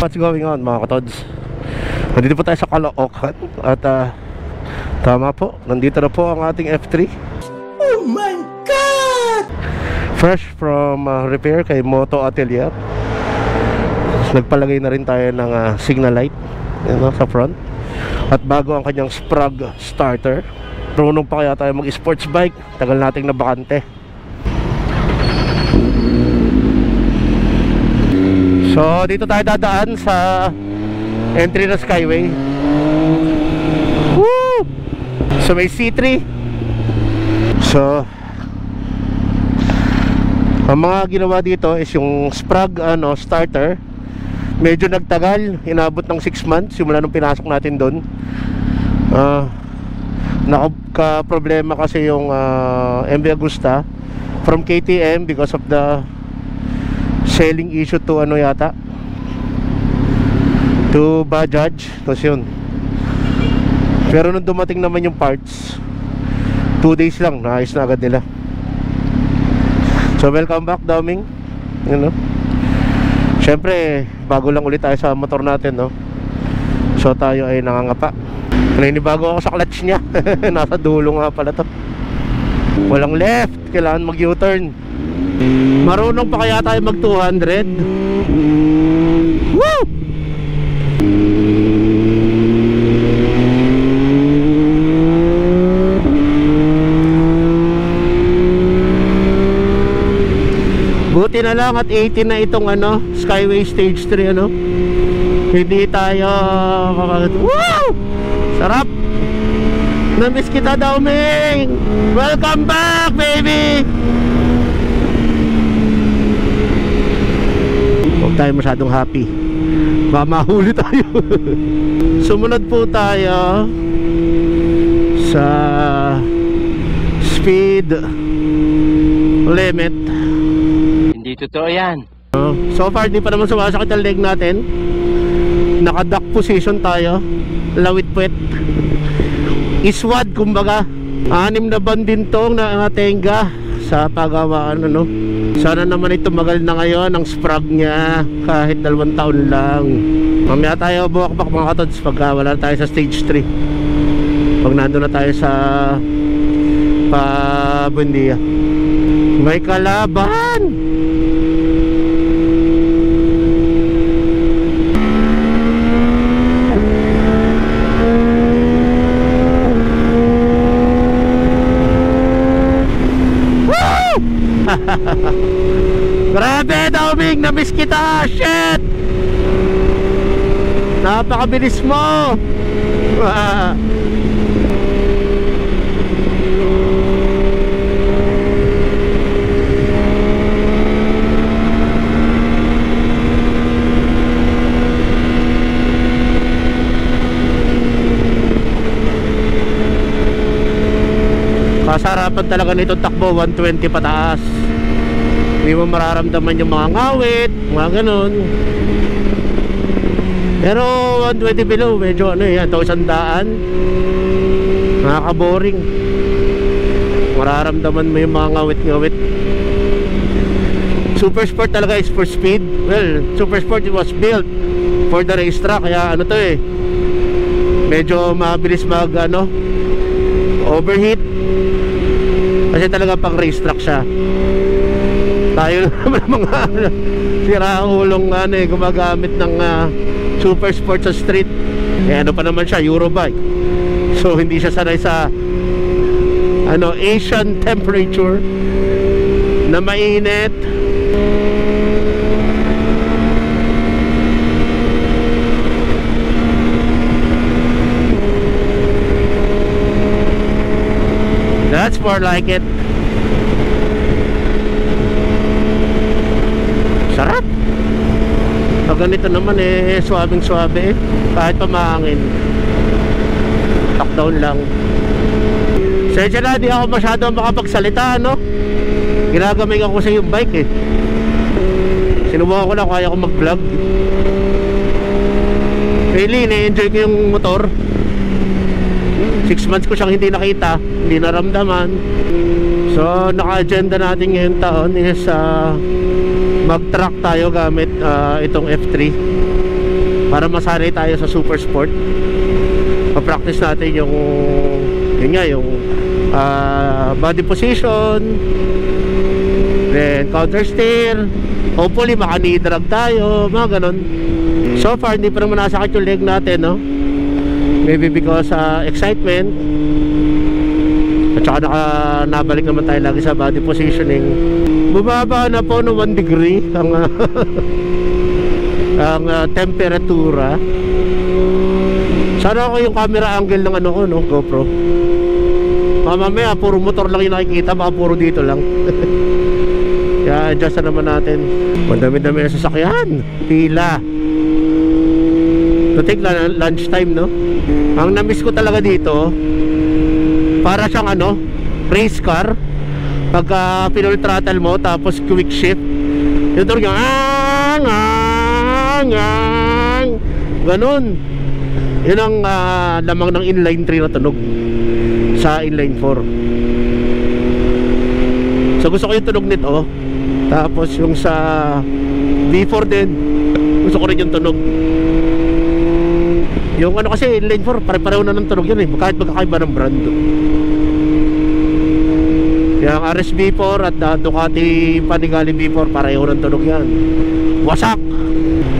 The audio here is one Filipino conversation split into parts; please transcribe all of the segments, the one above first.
What's going on mga katods? Nandito po tayo sa Caloocan. At tama po, nandito na po ang ating F3. Oh my God! Fresh from repair kay Moto Atelier. Nagpalagay na rin tayo ng signal light sa front. At bago ang kanyang Sprague starter. Marunong pa kaya tayo mag-sports bike? Tagal nating nabakante. So dito tayo dadaan sa entry na Skyway. Woo! So may C3. So ang mga ginawa dito is yung Sprague starter. Medyo nagtagal, inabot ng 6 months simula nung pinasok natin doon. Naka-problema kasi yung MV Agusta from KTM because of the selling issue to to Bajaj. Tapos yun, pero nung dumating naman yung parts 2 days lang, naayos na agad nila. So welcome back Daming. Siyempre bago lang ulit tayo sa motor natin, no? So tayo ay nangangapa. Naninibago ako sa clutch niya. Nasa dulo nga pala to. Walang left, kailangan mag U-turn. Marunong pa kaya tayo mag 200? Woo! Buti na lang at 18 na itong Skyway Stage 3, hindi tayo Woo! Sarap! Namiss kita Daming! Welcome back baby! Huwag tayo masyadong happy, baka mahuli tayo. Sumunod po tayo sa speed limit. Hindi totoo yan. So far di pa naman sumasakit ang leg natin. Naka-duck position tayo, lawit puwet, iswad kumbaga. 6 na band din tong tenga sa pagawaan. Sana naman ito magal na ngayon ang Sprague niya, kahit 2 taon lang. Mamaya tayo buwakbak mga katods pag wala tayo sa stage 3, pag nandun na tayo sa Buendia. May kalaban. Grabe Daming, namiss kita. Shit, napakabilis mo. Kasarapan talaga nito takbo 120 pataas. Hindi mo mararamdaman yung mga ngawit, mga ganun. Pero 120 below, medyo ito 100, nakaka-boring. Mararamdaman mo yung mga ngawit-ngawit. Super Sport talaga is for speed. Well, Super Sport it was built for the racetrack. Kaya medyo mabilis mag overheat. Kasi talaga pang racetrack siya. Tayo naman mga siraulong gumagamit ng Super Sport sa street. Pa naman siya, Eurobike. So hindi siya sanay sa Asian temperature na mainit. That's more like it. Sarap. Pag ganito naman swabing swabe kahit pa mahangin. Lock down lang. Sadya na, di ako masyado makapagsalita, ginagamay ako sa yung bike sinubukan ko lang kaya ko mag-vlog. Really, na-enjoy ko yung motor. 6 months ko siyang hindi nakita, hindi naramdaman. So naka-agenda natin ngayong taon is mag-track tayo gamit itong F3. para masanay tayo sa super sport. Pa-practice natin yung yun nga, yung body position, then counter steer. Hopefully maka-knee drag tayo, mga ganon. So far hindi pa naman nasakit yung leg natin, no? Maybe because excitement. At saka nabalik naman tayo lagi sa body positioning. Bumaba na po no 1 degree ang ang temperatura. Sana ako yung camera angle ng ano ko, no, GoPro. Mamaya puro motor lang yung nakikita, baka puro dito lang. Kaya adjust na naman natin. Madami-dami na sasakyan, pila. To take lunch time, no? Ang na-miss ko talaga dito, para siyang ano, race car. Pagka pinol throttle mo tapos quick shift, yung tunog yung ganon. Yun ang lamang ng inline 3 na tunog sa inline 4. So gusto ko yung tunog nito. Tapos yung sa V4 din, gusto ko rin yung tunog. Yung ano kasi inline 4, pare-pareho na ng tunog yun eh, kahit magkakaiba ng brand. Yung RS V4 at Ducati Panigale V4, pareho ng tunog yan. Wasak.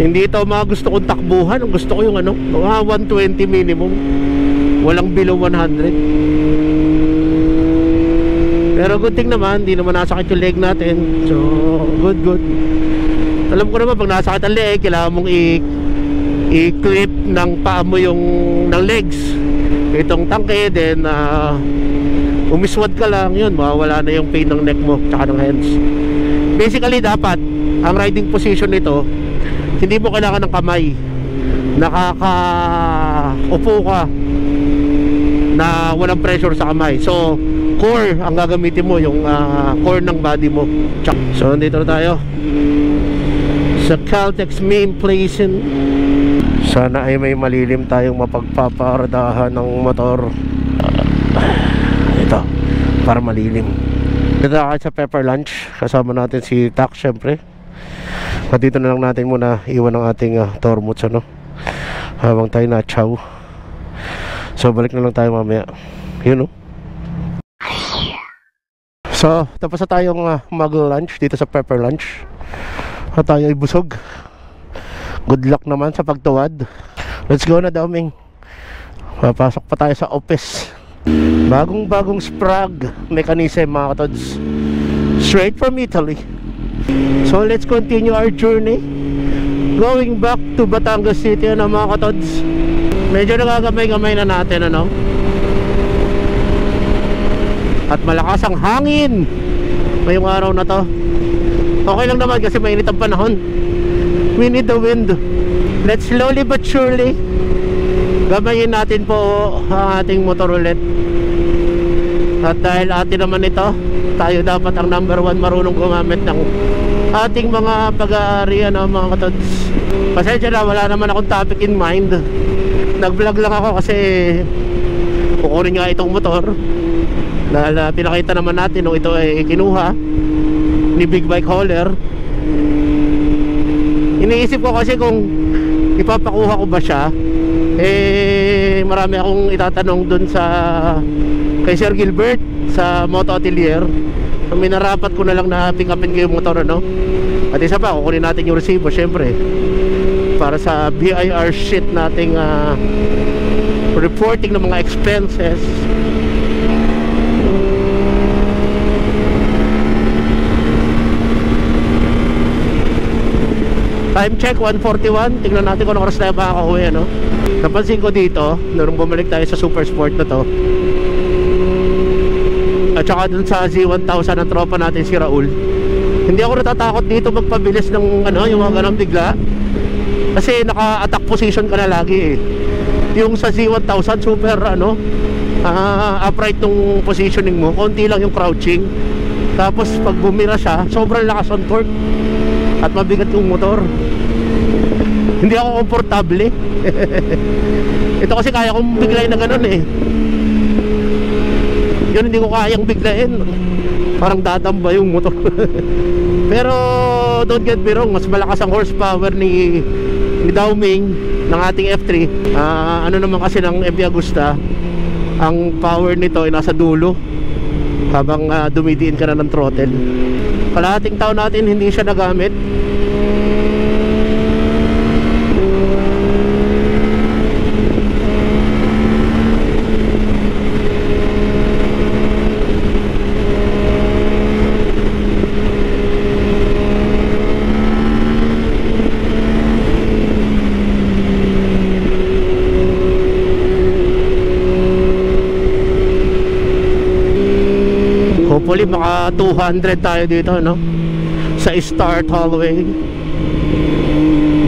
Hindi ito mga gusto kong takbuhan. Ang gusto ko yung ano, 120 minimum, walang below 100. Pero good thing naman, hindi naman nasakit yung leg natin. So good. Alam ko naman pag nasakit ang leg, kailangan mong i-clip ng paa mo yung ng legs, itong tangke, then umiswad ka lang, yun, mawawala na yung pain ng neck mo tsaka ng hands. Basically dapat ang riding position nito, hindi mo kailangan ng kamay. Nakakaupo ka na walang pressure sa kamay. So core ang gagamitin mo, yung core ng body mo. So nandito na tayo sa Caltex main place. Sana ay may malilim tayong mapagpaparadahan ng motor. Ito, para malilim. Dito tayo sa Pepper Lunch. Kasama natin si Tak, syempre. At dito na lang natin muna iwan ang ating Tormuts, ano, habang tayo na chow. So balik na lang tayo mamaya. Yun, no? So tapos na tayong mag-lunch dito sa Pepper Lunch. At tayo ay busog. Good luck naman sa pagtuwad. Let's go na, Daoming. Papasok pa tayo sa office. Bagong Sprague mechanism, mga katods, straight from Italy. So let's continue our journey going back to Batangas City, ano, mga katods. Medyo nagagamay-gamay na natin, ano, at malakas ang hangin ngayong araw na to. Okay lang naman kasi mainit ang panahon. We need the wind. Let's slowly but surely gamayin natin po ang ating motor ulit. At dahil atin naman ito, tayo dapat ang number 1 marunong gumamit ng ating mga pag-aari, ano, mga katods. Pasensya na, wala naman akong topic in mind. Nag-vlog lang ako kasi kukunin nga itong motor. Dahil pinakita naman natin nung ito ay kinuha ni Big Bike Hauler. Iniisip ko kasi kung ipapakuha ko ba siya, eh marami akong itatanong dun sa kay Sir Gilbert sa Moto Atelier. Minarapat ko na lang na pick upin ko yung motor, ano. At isa pa, kukunin natin yung resibo syempre para sa BIR sheet nating reporting ng mga expenses. Time check 1:41. Tingnan natin kung anong oras tayo makakauwi, ano. Napansin ko dito nung bumalik tayo sa super sport na to, at saka dun sa Z1000 ng tropa natin si Raul, hindi ako natatakot dito magpabilis ng ano, yung mga ganang bigla, kasi naka-attack position ka na lagi eh. Yung sa Z1000 super ano, upright nung positioning mo, konti lang yung crouching. Tapos pag bumira siya, sobrang lakas on torque at mabigat yung motor. Hindi ako komportable eh. Ito kasi kaya kong biglayin na ganun eh. Yun hindi ko kayang biglayin, parang dadamba yung motor. Pero don't get me wrong, mas malakas ang horsepower ni Dowming ng ating F3. Ano naman kasi ng MV Agusta, ang power nito ay nasa dulo habang dumidiin ka na ng throttle. Kalahating taon natin hindi siya nagamit. Hopefully maka 200 tayo dito, no? Sa start hallway.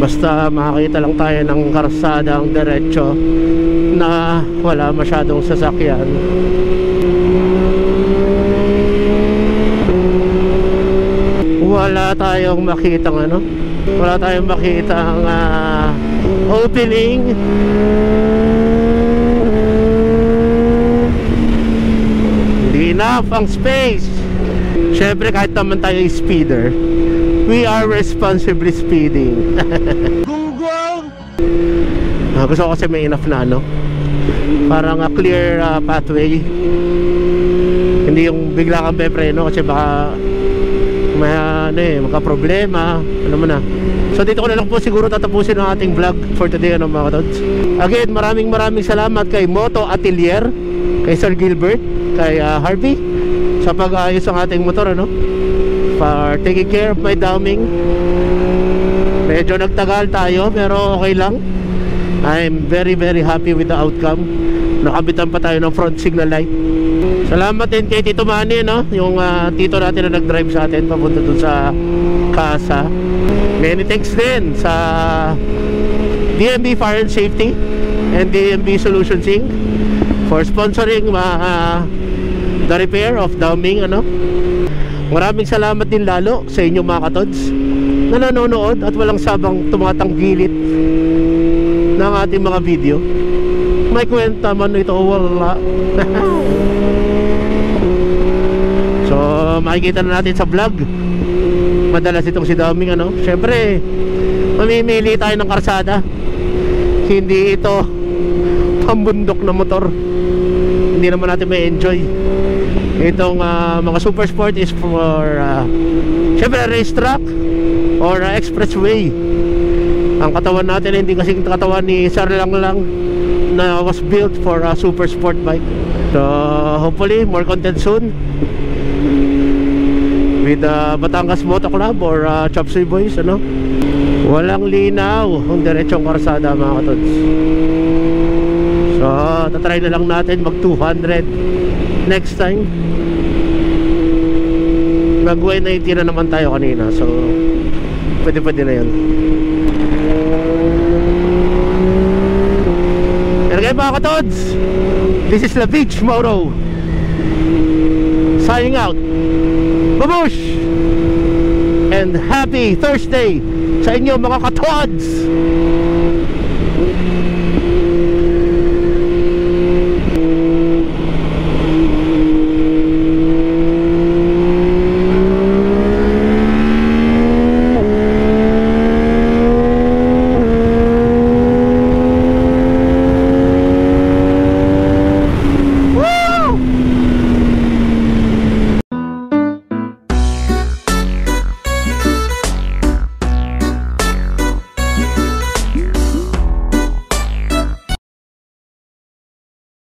Basta makakita lang tayo ng karsadang diretso na wala masyadong sasakyan. Wala tayong makitang ano, wala tayong makitang opening. Enough ang space. Syempre kahit naman tayo speeder, we are responsibly speeding. Gusto ko kasi may enough na ano, parang clear pathway. Hindi yung bigla kang pepreno kasi baka may magka-problema, ano mo na. So dito ko na lang po siguro tatapusin ang ating vlog for today, ano mga katods. Again, maraming salamat kay Moto Atelier, kay Sir Gilbert, kay Harvey sa pag-ayos ng ating motor, ano, for taking care of my Dowming. Medyo nagtagal tayo pero okay lang. I'm very happy with the outcome. Nakabitan pa tayo ng front signal light. Salamat din kay Tito Manny, no, yung tito natin na nag-drive sa atin papunta dun sa casa. Many thanks din sa DMB Fire and Safety and DMB Solutions Inc. for sponsoring the repair of Dowming, ano. Maraming salamat din lalo sa inyo mga katods na nanonood at walang sabang tumatanggilit ng ating mga video. May kwenta man ito, wala. So makikita na natin sa vlog madalas itong si Dowming, ano. Syempre mamimili tayo ng karsada, hindi ito pambundok na motor, hindi naman natin may enjoy. Itong mga super sport is for syempre racetrack or expressway. Ang katawan natin hindi kasing katawan ni Sir lang na was built for a super sport bike. So hopefully more content soon with Batangas Moto Club or Chopsy Boys, ano. Walang linaw ang diretsong karsada mga katods. So tatry na lang natin mag 200 next time. Mag 190 na naman tayo kanina, so pwede na yun. Pero kayo mga katods, this is La Beach Moto signing out. Babush and happy Thursday sa inyo mga katods.